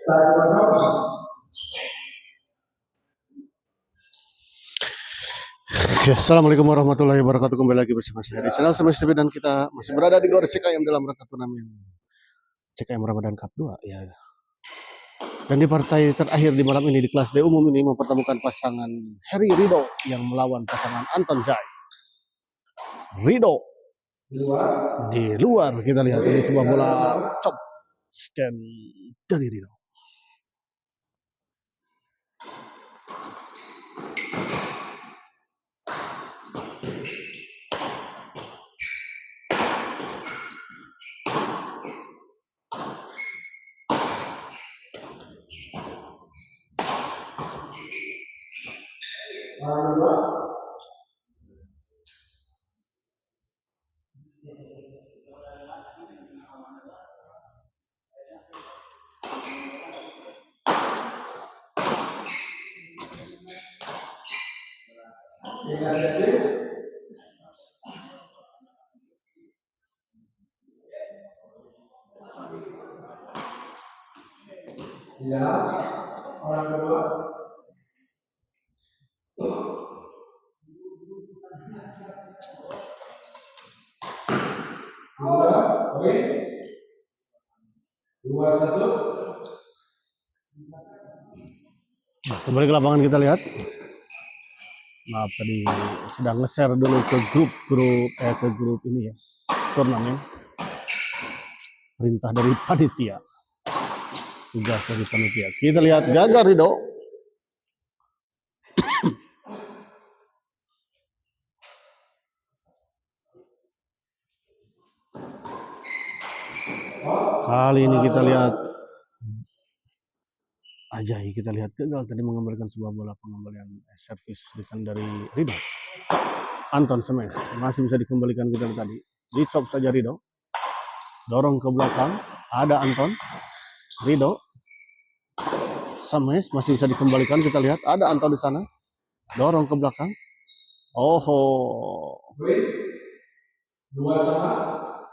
Ya, Assalamualaikum warahmatullahi wabarakatuh. Kembali lagi bersama saya di channel Semis TV dan kita masih berada di Gor CKM dalam rangka turnamen CKM Ramadan Cup 2 ya. Dan di partai terakhir di malam ini di kelas D umum ini mempertemukan pasangan Heri Rido yang melawan pasangan Anton Jai. Rido di luar, kita lihat ini sebuah bola chop stand dari Rido. Ya, orang kedua. Dua, satu. Nah, kembali ke lapangan kita lihat. Maaf tadi sedang nge-share dulu ke grup ini ya, turnamen. Perintah dari panitia. Tugas dari panitia. Kita lihat gagal Rido. Kali ini kita lihat Ajay, kita lihat gagal tadi mengembalikan sebuah bola pengembalian servis dari Rido. Anton Semes masih bisa dikembalikan kita tadi. Dicop saja Rido. Dorong ke belakang, ada Anton. Rido. Semes masih bisa dikembalikan, kita lihat ada Anton di sana. Dorong ke belakang.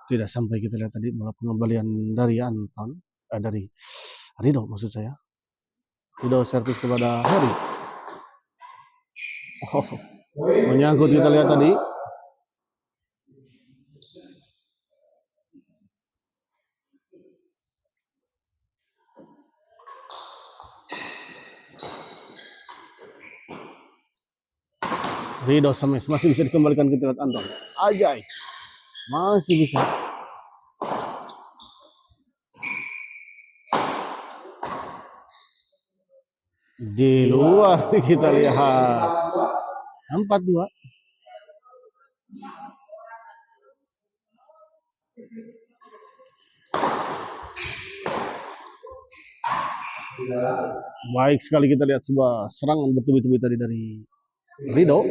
Tidak sampai, kita lihat tadi bola pengembalian dari Anton, dari Rido maksud saya. Rido servis kepada Heri. Menyangkut, kita lihat tadi. Rido Semes masih bisa dikembalikan, kita lihat Anton. Ajay masih bisa. Di luar kita lihat 4-2. Baik sekali, kita lihat sebuah serangan bertubi-tubi tadi dari Rido.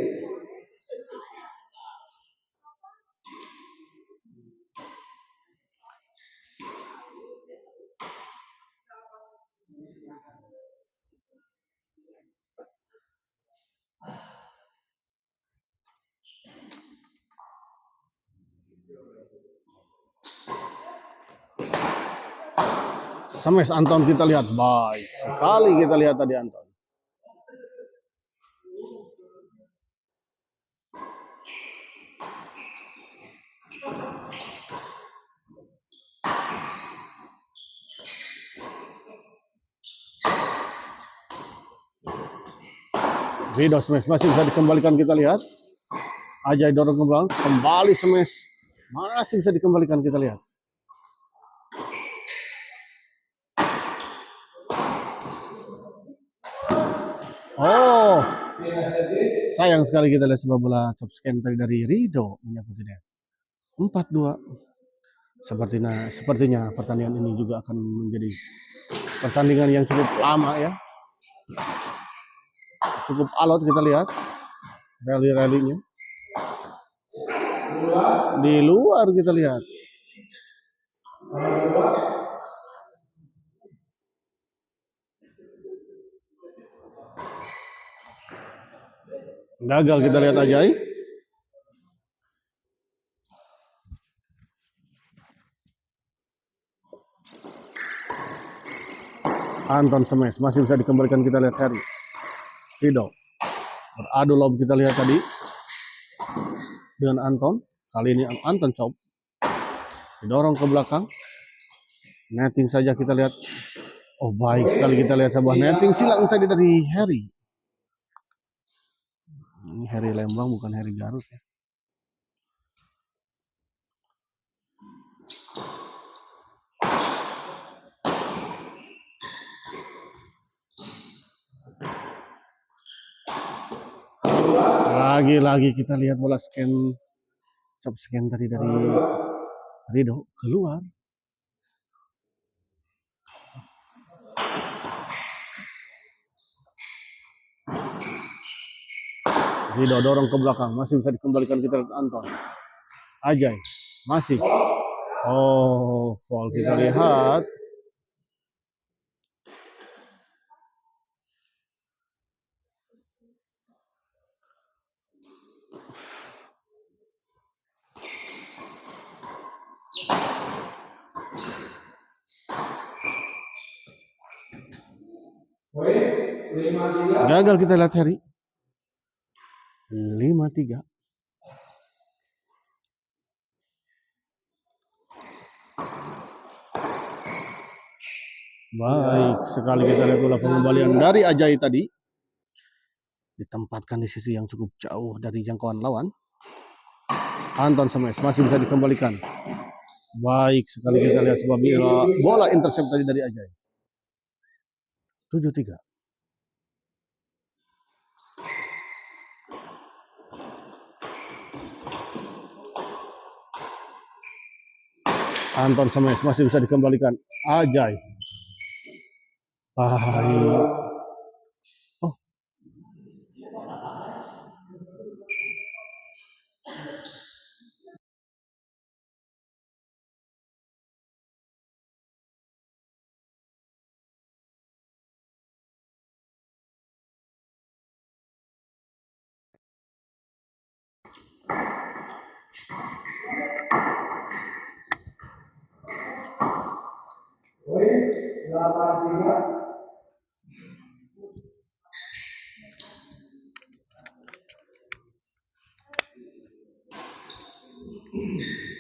Semes Anton, kita lihat baik sekali, kita lihat tadi Anton. Rido Semes masih bisa dikembalikan, kita lihat. Ajay dorong ke belakang, kembali Semes masih bisa dikembalikan, kita lihat. Oh, sayang sekali, kita lihat sebuah bola top scan tadi dari Rido menyangkutnya. 4-2. Sepertinya pertandingan ini juga akan menjadi pertandingan yang cukup lama ya. Cukup alot, kita lihat rally-rallynya. Di luar kita lihat. Gagal, kita lihat Ajay. Anton smash, masih bisa dikembalikan, kita lihat Harry. Rido beradu lob, kita lihat tadi dengan Anton. Kali ini Anton chop, didorong ke belakang, netting saja, kita lihat. Oh, baik sekali, kita lihat sebuah netting silang tadi dari Harry. Ini Harry Lembang, bukan Harry Garut ya. Lagi-lagi kita lihat bola chop scan tadi dari Rido keluar. Rido dorong ke belakang, masih bisa dikembalikan, kita lihat Anton. Ajay, masih. Oh, foul, kita lihat. Gagal, kita lihat Harry. 5-3. Baik sekali, kita lihat bola pengembalian dari Ajay tadi. Ditempatkan di sisi yang cukup jauh dari jangkauan lawan. Anton smash, masih bisa dikembalikan. Baik sekali, kita lihat sebuah bola intercept tadi dari Ajay. 7-3. Anton smash, masih bisa dikembalikan. Ajay. Baik. Oh.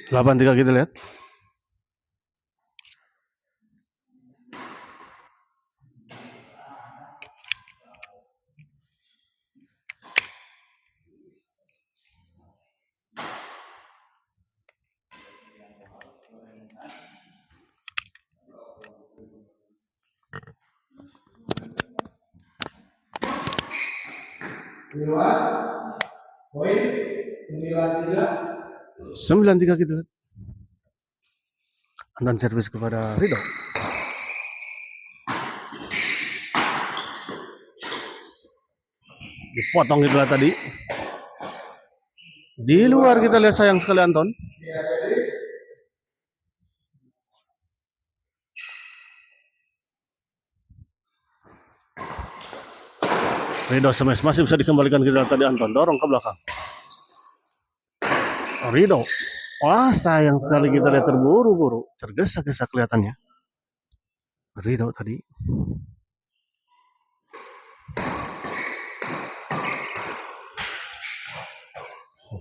Delapan tiga, kita lihat. Poin 9-3, kita lihat. Dan servis kepada Rido. Dipotong, kita lihat tadi. Di luar, kita lihat, sayang sekali Anton. Rido smash, masih bisa dikembalikan, kita lihat tadi Anton. Dorong ke belakang. Rido. Wah, sayang sekali, kita lihat, terburu-buru. Tergesa-gesa kelihatannya. Rido tadi.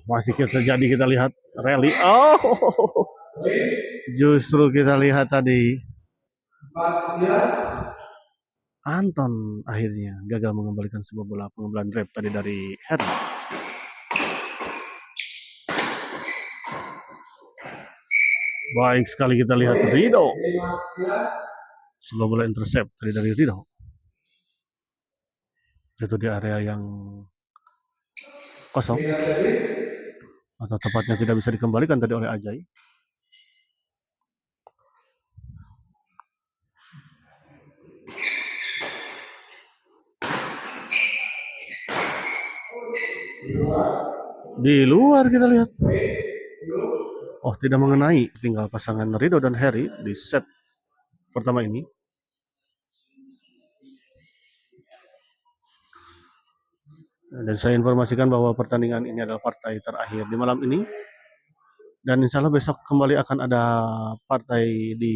Masih terjadi, kita lihat rally. Oh, justru kita lihat tadi Anton akhirnya gagal mengembalikan sebuah bola pengembalian grab tadi dari Harry. Baik sekali, kita lihat Rido. Sebuah bola intercept tadi dari Rido. Itu di area yang kosong, atau tepatnya tidak bisa dikembalikan tadi oleh Ajay. Di luar, kita lihat. Oh, tidak mengenai. Tinggal pasangan Rido dan Harry di set pertama ini. Dan saya informasikan bahwa pertandingan ini adalah partai terakhir di malam ini. Dan insya Allah besok kembali akan ada partai di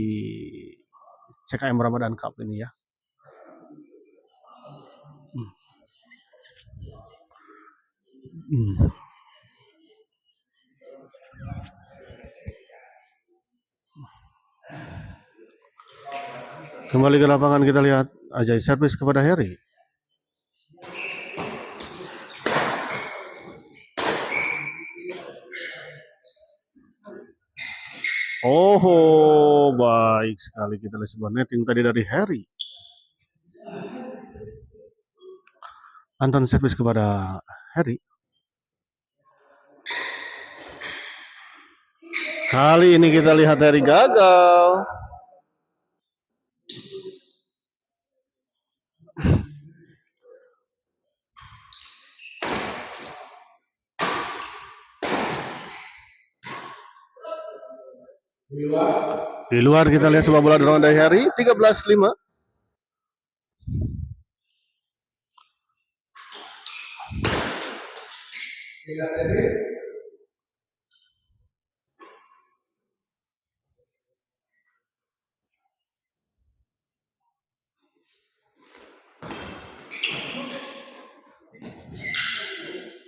CKM Ramadan Cup ini ya. Hmm. Kembali ke lapangan kita lihat Ajay servis kepada Harry. Oh, baik sekali kita lihat sebuah netting tadi dari Harry. Anton servis kepada Harry. Kali ini kita lihat Harry gagal. Di luar kita lihat sebuah bola dorongan dari Harry, 13-5.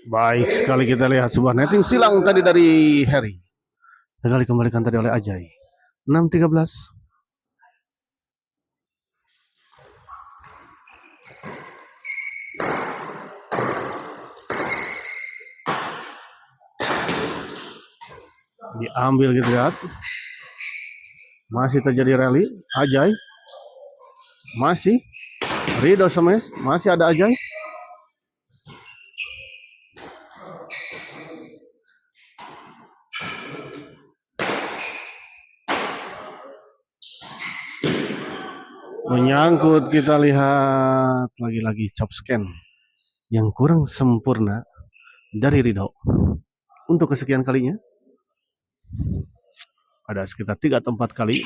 Baik sekali kita lihat sebuah netting silang tadi dari Harry. Tinggal dikembalikan tadi oleh Ajay. 6-13. Diambil gitu lihat. Masih terjadi rally. Ajay. Masih. Ridho smash. Masih ada Ajay. Menyangkut kita lihat lagi-lagi chop scan yang kurang sempurna dari Ridho. Untuk kesekian kalinya ada sekitar 3 atau 4 kali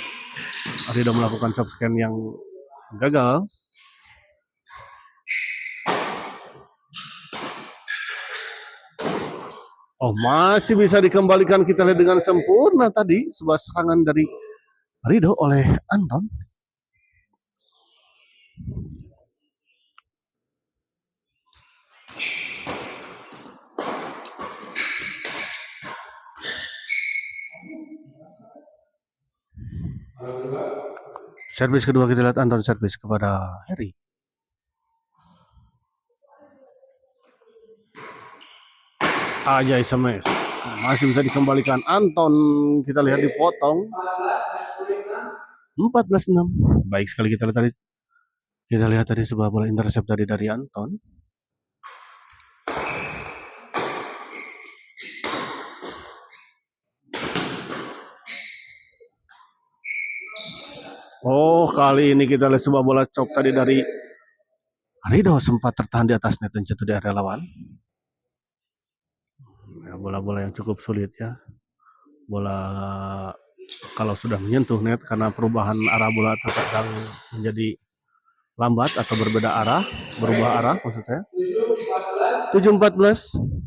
Ridho melakukan chop scan yang gagal. Oh, masih bisa dikembalikan kita lihat dengan sempurna tadi sebuah serangan dari Ridho oleh Anton. Servis kedua kita lihat Anton servis kepada Harry. Ajay smash. Masih bisa dikembalikan Anton, kita lihat dipotong. 14-6. Baik sekali kita lihat tadi. Kita lihat tadi sebuah bola intercept tadi dari Anton. Oh, kali ini kita lihat sebuah bola chop tadi dari Ridho, sempat tertahan di atas net dan jatuh di area lawan. Ya, bola-bola yang cukup sulit ya. Bola kalau sudah menyentuh net karena perubahan arah bola terkadang menjadi lambat atau berbeda arah, berubah arah maksud saya. 7-14.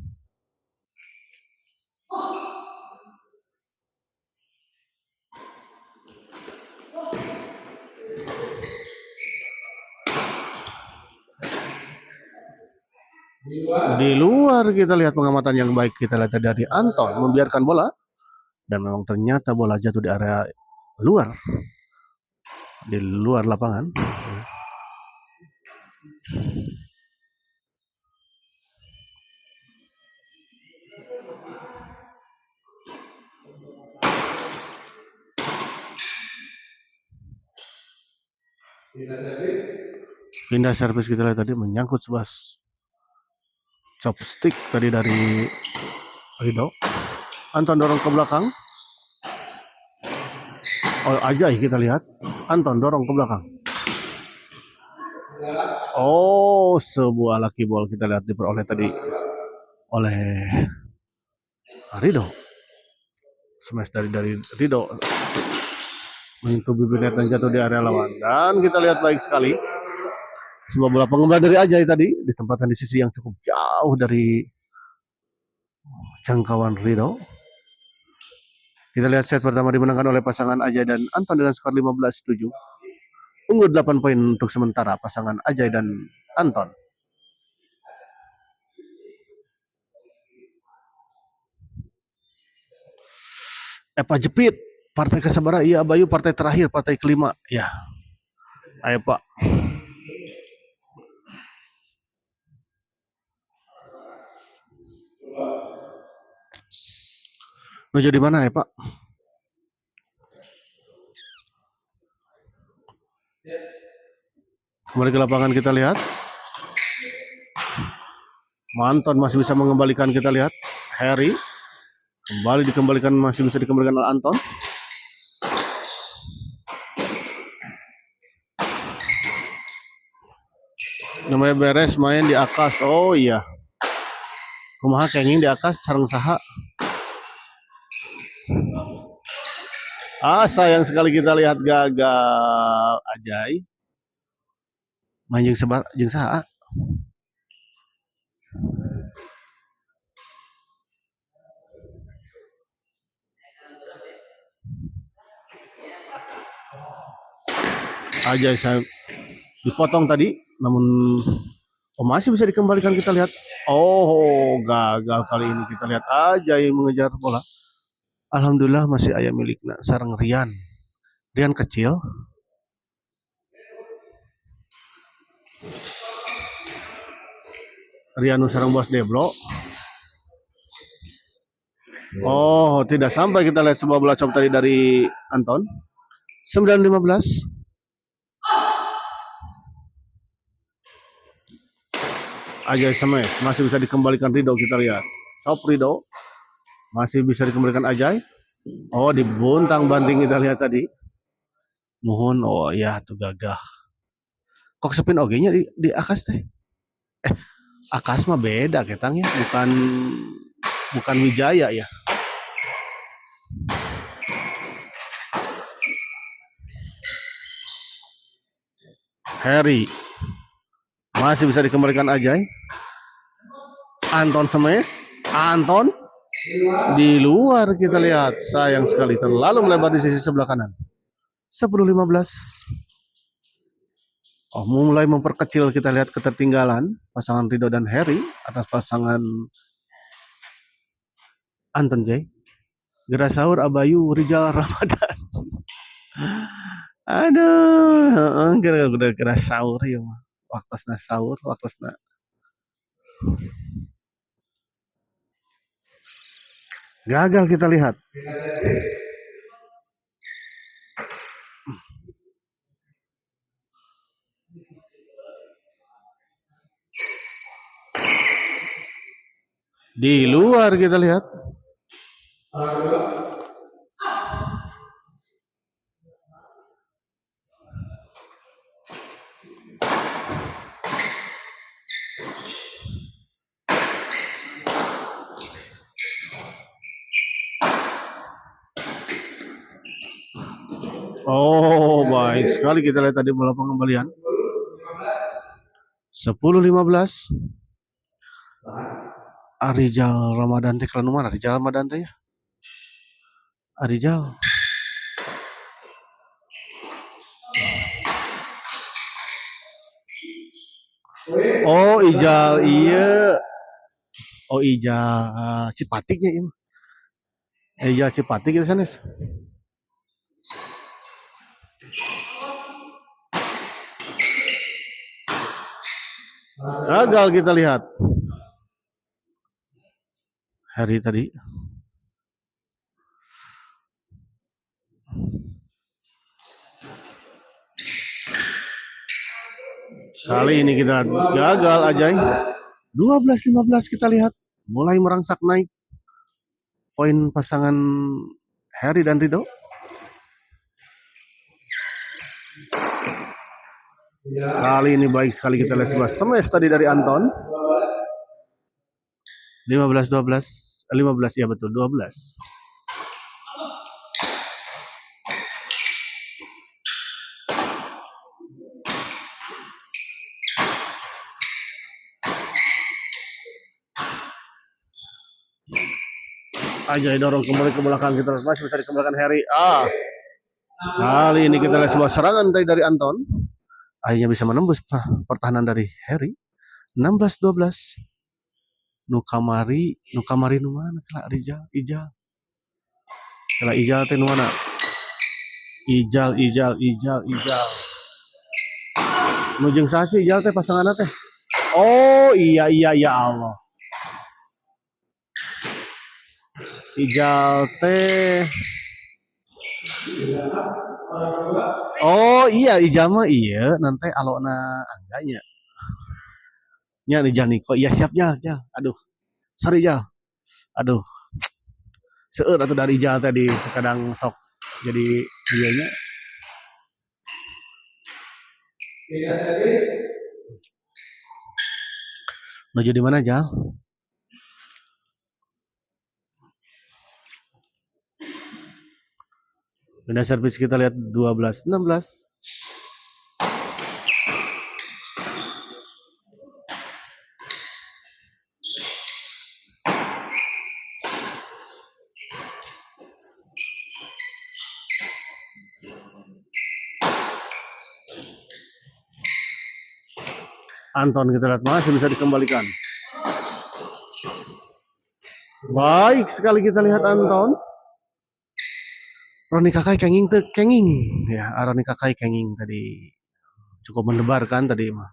Di luar kita lihat pengamatan yang baik kita lihat dari Anton membiarkan bola dan memang ternyata bola jatuh di area luar, di luar lapangan. Pindah servis kita lihat tadi menyangkut sebuah chopstick tadi dari Ridho. Anton dorong ke belakang. Oh, Ajay kita lihat. Anton dorong ke belakang. Oh, sebuah lucky ball kita lihat diperoleh tadi oleh Ridho. Smash dari Ridho menyentuh bibir net dan jatuh di area lawan. Dan kita lihat baik sekali sebuah bola pengembang dari Ajay tadi ditempatkan di sisi yang cukup jauh dari jangkauan Ridho. Kita lihat set pertama dimenangkan oleh pasangan Ajay dan Anton dengan skor 15-7. Unggul 8 poin untuk sementara pasangan Ajay dan Anton. Pak Jepit, partai kesabara, iya Bayu partai terakhir, partai kelima, ya. Ayo Pak. Menuju di mana ya Pak? Kembali ke lapangan kita lihat. Manton masih bisa mengembalikan, kita lihat. Harry kembali dikembalikan, masih bisa dikembalikan oleh Anton. Namanya beres main di akas. Oh iya. Kumaha kenging di akas sareng saha. Sayang sekali kita lihat gagal. Ajay. Main jeung sebar jeung saha. Ajay saya dipotong tadi, namun masih bisa dikembalikan, kita lihat. Oh, gagal kali ini, kita lihat Ajay mengejar bola. Alhamdulillah masih aya milikna sareng Rian. Rian kecil. Rian sareng Bos Deblo. Oh, tidak sampai, kita lihat sebuah bola chop tadi dari Anton. 9-15. Ajay Semes masih bisa dikembalikan Rido, kita lihat. Chop Rido masih bisa dikembalikan Ajay. Oh, dibuntang banting, kita lihat tadi. Mohon, oh ya tuh gagah. Kok sepin oge-nya di akas teh. Akas mah beda ketangnya, bukan Wijaya ya. Harry masih bisa dikembalikan Ajay. Anton Semes, Anton di luar, kita lihat. Sayang sekali, terlalu melebar di sisi sebelah kanan. 10-15. Oh, mulai memperkecil, kita lihat ketertinggalan pasangan Rido dan Harry atas pasangan Anton Jay. Gerak sahur Abayu Rijal Ramadan. Aduh, kira-kira sahur ya mah. Waktosna sahur, waktosna. Gagal, kita lihat. Di luar, kita lihat. Oh, baik sekali, kita lihat tadi bola pengembalian. 10-15. Arijal Ramadan teh kalau mana? Arijal Ramadan teh ya. Arijal. Oh, Ijal iya. Oh, Ijal Cipatiknya ya. Ijal Cipatik itu sana. Gagal, kita lihat. Hari tadi. Kali ini kita gagal, Ajay. 12-15, kita lihat. Mulai merangsak naik. Poin pasangan Harry dan Rido. Kali ini baik sekali, kita lihat sebuah smash tadi dari Anton. 15-12. 15, ya betul, 12. Ajay dorong kembali ke belakang, kita masih bisa dikembalikan Harry. Kali ini kita lihat sebuah serangan dari Anton. Akhirnya bisa menembus pertahanan dari Harry. 16-12. Nukamari nu mana kala Ijal. Kalau Ijal teh nu mana? Ijal. Nujung sasi Ijal teh pasangan teh. Oh iya ya Allah. Ijal teh. Oh iya Ijal mah iya nanti alona angganya. Nya nih Janiko. Iya siap Jal. Aduh. Sorry Jal. Aduh. Seueur atuh dari Ijal tadi kadang sok jadi iyanya. Menuju di mana Jal? Benda servis kita lihat 12, 16. Anton kita lihat masih bisa dikembalikan. Baik sekali kita lihat Anton. Roni Kakai kenging. Ya, Roni Kakai kenging tadi. Cukup mendebarkan tadi mah.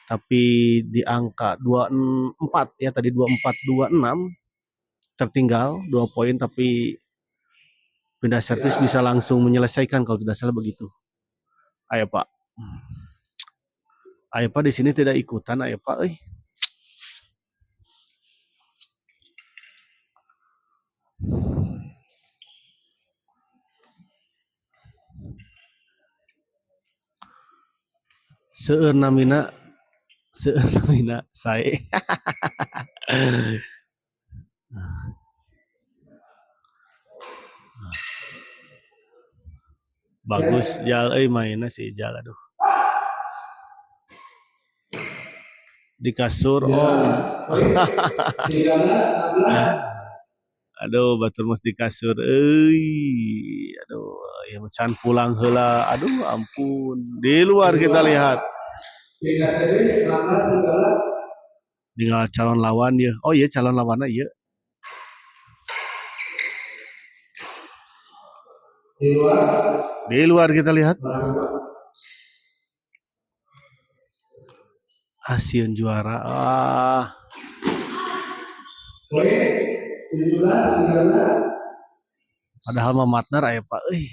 Tapi di angka 24 ya tadi 24 26 tertinggal 2 poin tapi pindah servis bisa langsung menyelesaikan kalau tidak salah begitu. Ayo Pak. Ayo Pak di sini tidak ikutan ayo Pak euy. Seueur namina sae. Bagus Jal euy mainnya si Jal aduh. Di kasur Om. Aduh batur mas di kasur euy. Aduh ya macan pulang heula. Aduh ampun. Di luar kita lihat. Tinggal calon lawan ya. Oh iya calon lawannya iya. Di luar kita lihat. Asian juara. Padahal mah Matnar aya Pak euy.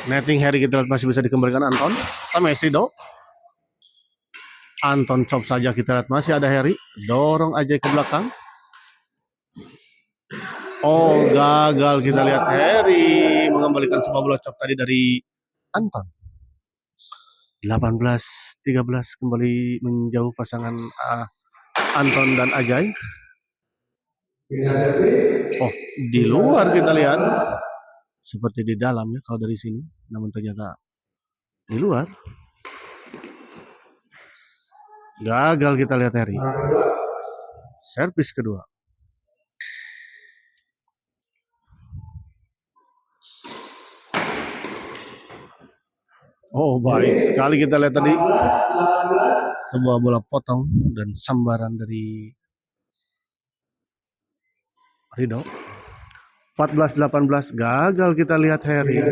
Netting Harry kita lihat masih bisa dikembalikan Anton sama Estido. Anton chop saja kita lihat masih ada Harry. Dorong aja ke belakang. Oh gagal kita lihat Harry mengembalikan sebuah bola chop tadi dari Anton. 18-13 kembali menjauh pasangan Anton dan Ajay. Oh di luar kita lihat. Seperti di dalam ya kalau dari sini, namun ternyata di luar. Gagal kita lihat Harry. Servis kedua. Oh baik sekali kita lihat tadi sebuah bola potong dan sambaran dari Rido. 14-18 gagal kita lihat Harry.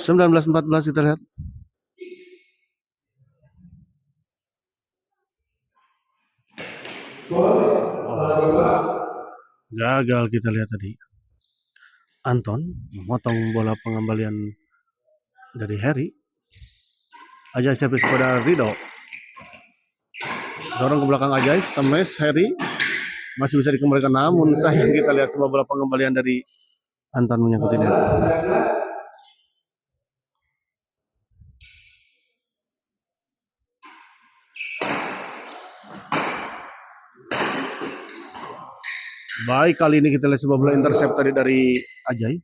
Sembilan belas 14 kita lihat. Gagal kita lihat tadi. Anton memotong bola pengembalian dari Harry. Ajay servis kepada Rido. Dorong ke belakang Ajay, temes Harry. Masih bisa dikembalikan namun sayang kita lihat sebuah bola pengembalian dari Anton menyangkut ini. Baik, kali ini kita lihat sebuah bola intercept tadi dari Ajay.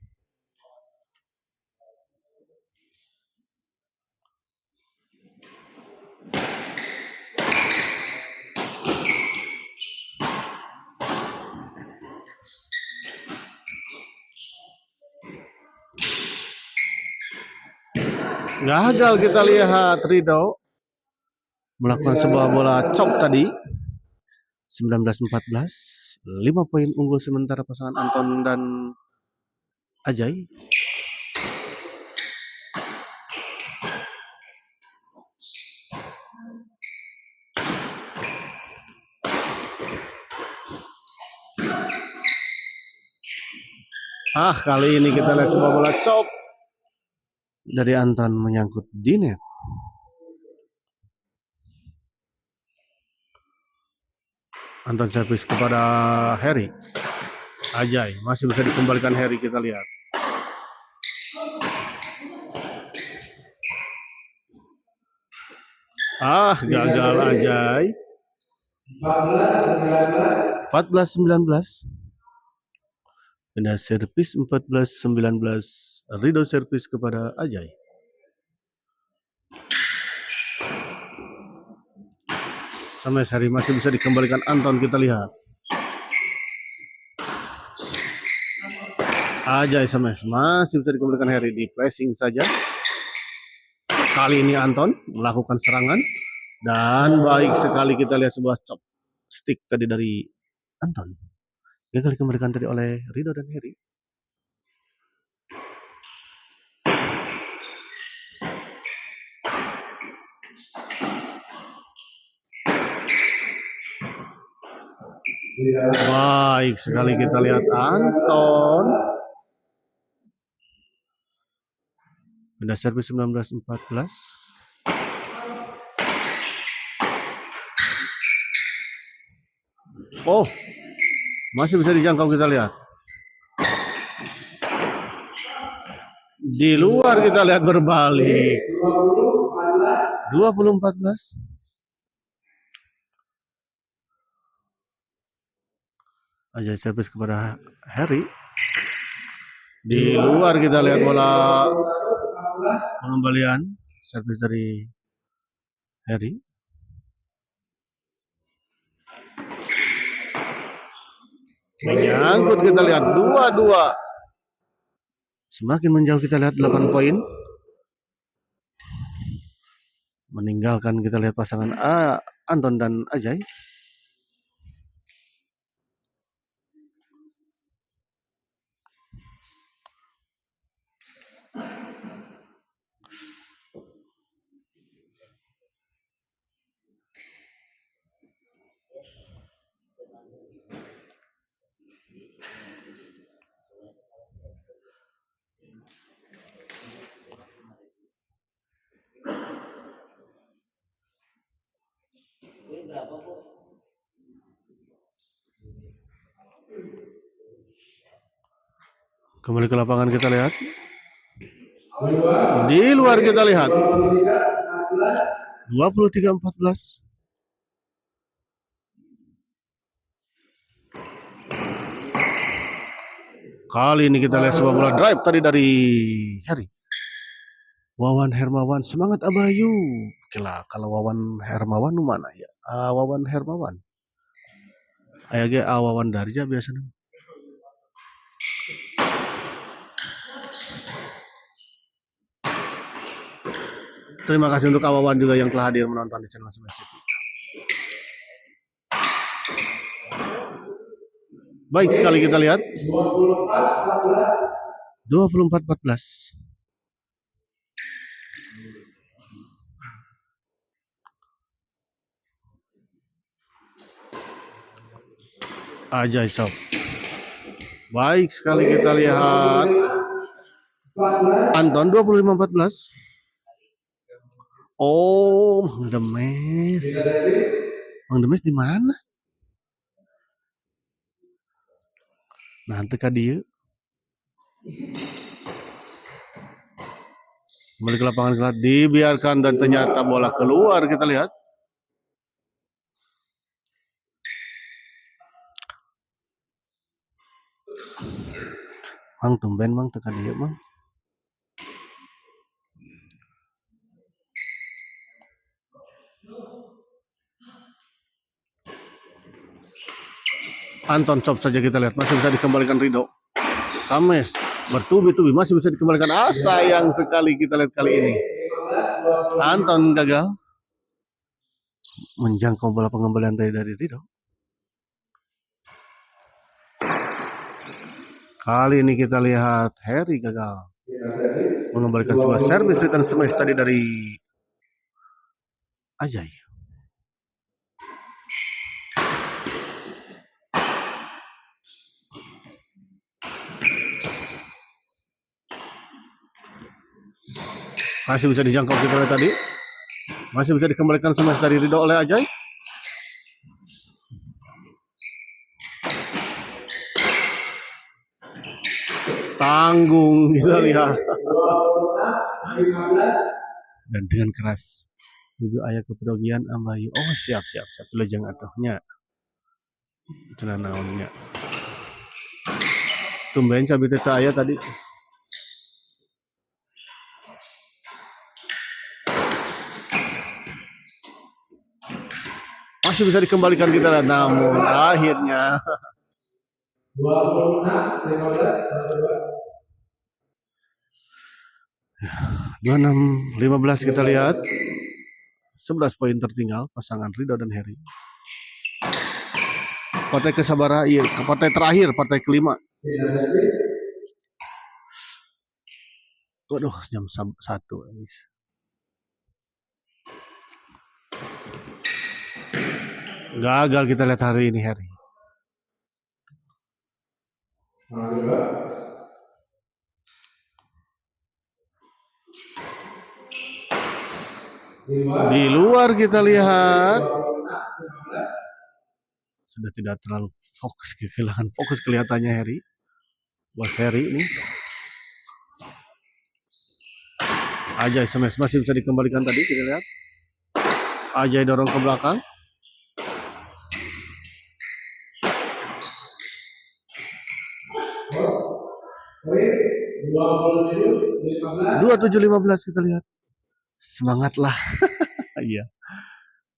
Gagal kita lihat Rido melakukan sebuah bola chop tadi. 19-14, 5 poin unggul sementara pasangan Anton dan Ajay. Kali ini kita lihat sebuah bola chop dari Anton menyangkut di net. Anton servis kepada Harry. Ajay masih bisa dikembalikan Harry, kita lihat. Gagal Ajay. 14-19. Pindah servis 14-19. Rido servis kepada Ajay. Sampai Harry masih bisa dikembalikan Anton, kita lihat. Ajay smash masih bisa dikembalikan Harry, di pressing saja. Kali ini Anton melakukan serangan dan baik sekali kita lihat sebuah chop stick tadi dari Anton. Gagal dikembalikan tadi oleh Rido dan Harry. Baik sekali kita lihat Anton. Pindah servis 19-14. Masih bisa dijangkau, kita lihat. Di luar kita lihat berbalik. 20-14. Ajay servis kepada Harry. Di luar kita lihat bola pengembalian servis dari Harry. Menyangkut, kita lihat 2-2. Semakin menjauh, kita lihat 8 poin. Meninggalkan kita lihat pasangan Anton dan Ajay. Kembali ke lapangan, kita lihat. Di luar kita lihat 23-14. Kali ini kita lihat sebuah bola drive tadi dari Harry. Wawan Hermawan, semangat Abayu. Kila, kalau Wawan Hermawan mana ya? Wawan Hermawan. Ayage Wawan Darja biasanya. Terima kasih untuk Wawan juga yang telah hadir menonton di channel Smash TV. Baik sekali kita lihat 24-14. Ajay chop. Baik sekali kita lihat Anton 25-14. Mang Demes. Mang Demes di mana? Nanti ka dia. Kembali ke lapangan, kelar dibiarkan dan ternyata bola keluar, kita lihat. Mang tumben mang teka dia mang. Anton Chop saja kita lihat masih bisa dikembalikan Rido. Sames bertubi-tubi masih bisa dikembalikan. Sayang sekali kita lihat kali ini. Anton gagal menjangkau bola pengembalian dari Rido. Kali ini kita lihat Harry gagal mengembalikan sebuah servis return smash tadi dari Ajay. Masih bisa dijangkau kita lihat tadi. Masih bisa dikembalikan smash dari Rido oleh Ajay. Tanggung kita lihat. Dan dengan keras menuju ayah kepedogian Ambayu. Oh siap lejeng atuhnya. Itu naonnya. Tumben cabai teh ayah tadi. Masih bisa dikembalikan kita, namun akhirnya 26-15 kita lihat 11 poin tertinggal pasangan Rido dan Harry. Partai kesabaran, iya, partai terakhir, partai kelima. Waduh, jam 1. Gagal kita lihat hari ini Harry. Di luar kita lihat sudah tidak terlalu fokus, kehilangan fokus kelihatannya Harry. Buat Harry ini Ajay smash masih bisa dikembalikan tadi, kita lihat Ajay dorong ke belakang. Dua 27-15 kita lihat. Semangatlah. Iya.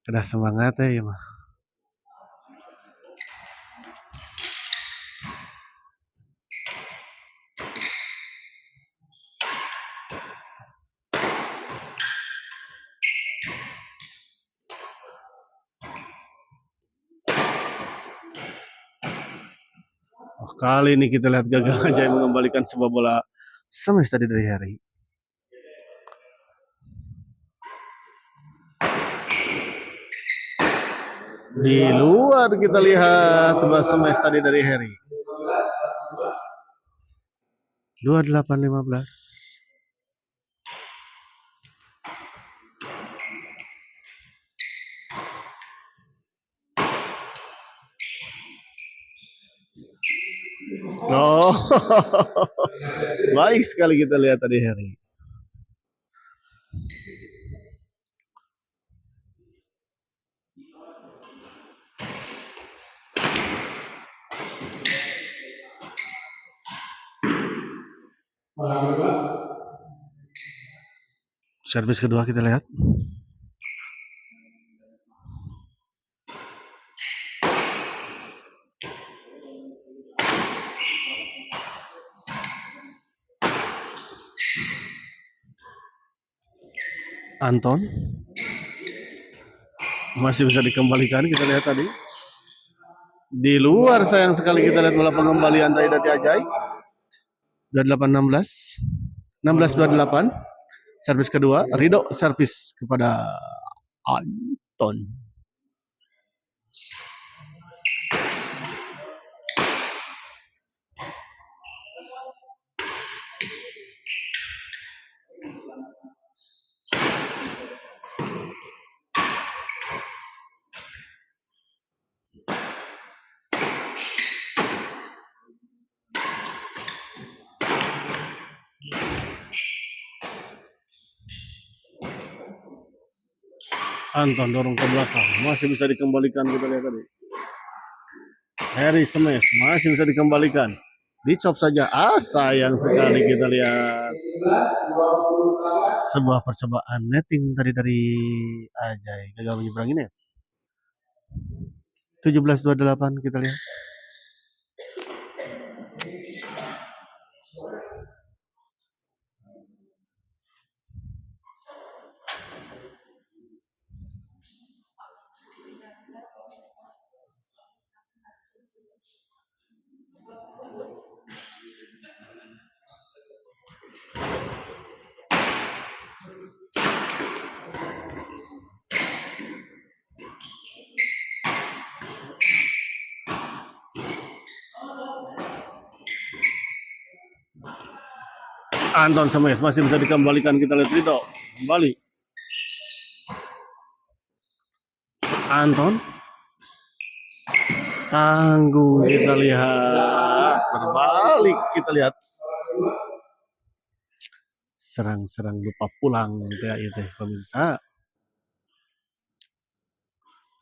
Kena semangat ya mah. Kali ini kita lihat gagal Ajay mengembalikan sebuah bola smash tadi dari Harry. Di luar kita lihat sebuah smash tadi dari Harry. 28-15. Oh, baik sekali kita lihat tadi Harry. Servis kedua kita lihat. Anton masih bisa dikembalikan, kita lihat tadi. Di luar sayang sekali kita lihat bola pengembalian tadi dari Ajay. 28-16. 16-28. Servis kedua, Rido servis kepada Anton. Anton dorong ke belakang, masih bisa dikembalikan, kita lihat tadi. Harry smash masih bisa dikembalikan. Dicop saja. Ah, sayang sekali kita lihat. Sebuah percobaan netting tadi dari Ajay. Gagal menyeberangi net. 17-28 kita lihat. Anton Semes masih bisa dikembalikan, kita lihat Ridho kembali. Anton tangguh, kita lihat berbalik, kita lihat serang-serang lupa pulang itu pemirsa.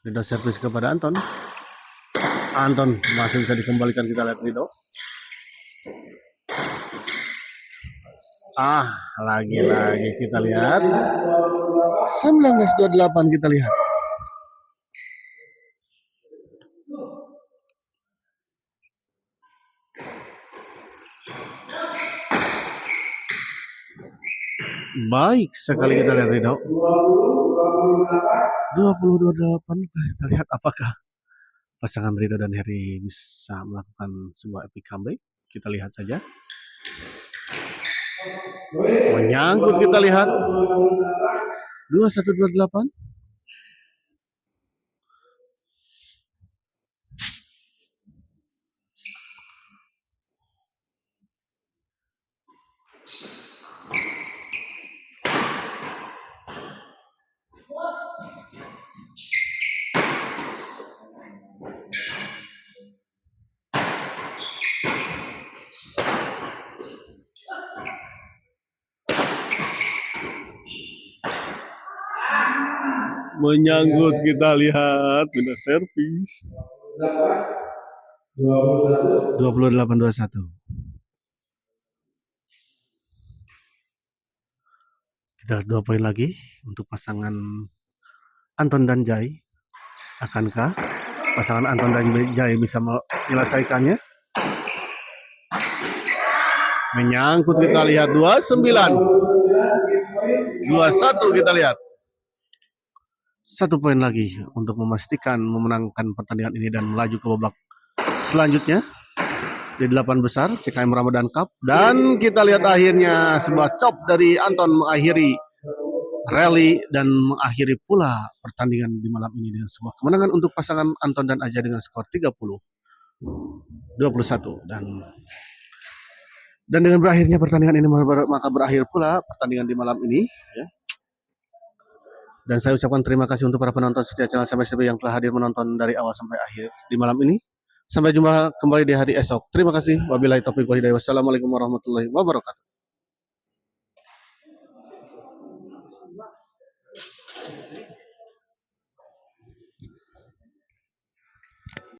Ridho servis kepada Anton. Anton masih bisa dikembalikan, kita lihat Ridho. Lagi-lagi kita lihat 19-28 kita lihat. Baik sekali kita lihat Ridho. 20-28 kita lihat apakah pasangan Ridho dan Heri bisa melakukan sebuah epic comeback. Kita lihat saja. Menyangkut, kita lihat 21-28. Menyangkut, kita lihat sudah servis 28-21. Kita lihat 2 poin lagi untuk pasangan Anton dan Jai. Akankah pasangan Anton dan Jai bisa menyelesaikannya? Menyangkut, kita lihat 29-21 kita lihat. 1 poin lagi untuk memastikan memenangkan pertandingan ini dan melaju ke babak selanjutnya di 8 besar CKM Ramadan Cup. Dan kita lihat akhirnya sebuah chop dari Anton mengakhiri rally dan mengakhiri pula pertandingan di malam ini dengan sebuah kemenangan untuk pasangan Anton dan Ajay dengan skor 30-21. Dan dengan berakhirnya pertandingan ini maka berakhir pula pertandingan di malam ini ya. Dan saya ucapkan terima kasih untuk para penonton setia channel SMSTV yang telah hadir menonton dari awal sampai akhir di malam ini. Sampai jumpa kembali di hari esok. Terima kasih. Wabillahi taufiq wal hidayah. Wassalamualaikum warahmatullahi wabarakatuh.